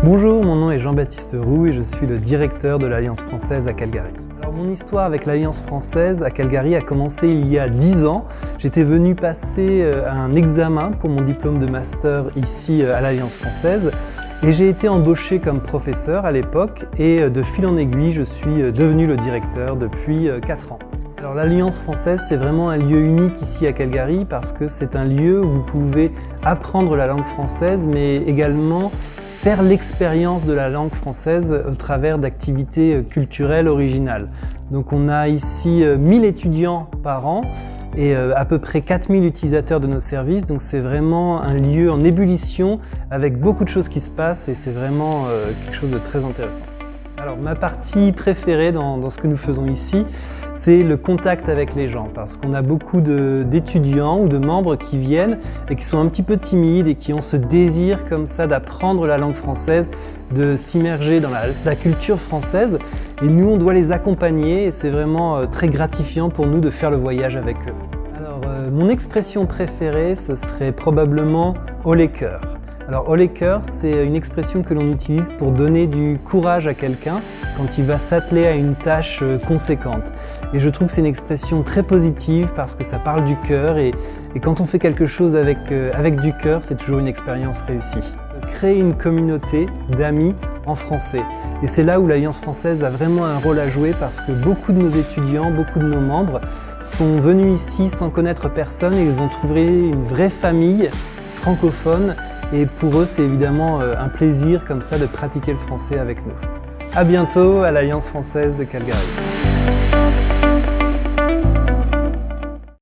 Bonjour, mon nom est Jean-Baptiste Roux et je suis le directeur de l'Alliance française à Calgary. Alors, mon histoire avec l'Alliance française à Calgary a commencé il y a 10 ans. J'étais venu passer un examen pour mon diplôme de master ici à l'Alliance française et j'ai été embauché comme professeur à l'époque et de fil en aiguille, je suis devenu le directeur depuis 4 ans. Alors l'Alliance française, c'est vraiment un lieu unique ici à Calgary parce que c'est un lieu où vous pouvez apprendre la langue française mais également faire l'expérience de la langue française au travers d'activités culturelles originales. Donc on a ici 1000 étudiants par an et à peu près 4000 utilisateurs de nos services. Donc c'est vraiment un lieu en ébullition avec beaucoup de choses qui se passent et c'est vraiment quelque chose de très intéressant. Alors ma partie préférée dans ce que nous faisons ici, c'est le contact avec les gens parce qu'on a beaucoup d'étudiants ou de membres qui viennent et qui sont un petit peu timides et qui ont ce désir comme ça d'apprendre la langue française, de s'immerger dans la culture française et nous on doit les accompagner et c'est vraiment très gratifiant pour nous de faire le voyage avec eux. Alors mon expression préférée ce serait probablement « haut les cœurs ». Alors, haut les cœurs, c'est une expression que l'on utilise pour donner du courage à quelqu'un quand il va s'atteler à une tâche conséquente. Et je trouve que c'est une expression très positive parce que ça parle du cœur et quand on fait quelque chose avec du cœur, c'est toujours une expérience réussie. Créer une communauté d'amis en français. Et c'est là où l'Alliance française a vraiment un rôle à jouer parce que beaucoup de nos étudiants, beaucoup de nos membres sont venus ici sans connaître personne et ils ont trouvé une vraie famille francophone. Et pour eux, c'est évidemment un plaisir comme ça de pratiquer le français avec nous. À bientôt à l'Alliance française de Calgary.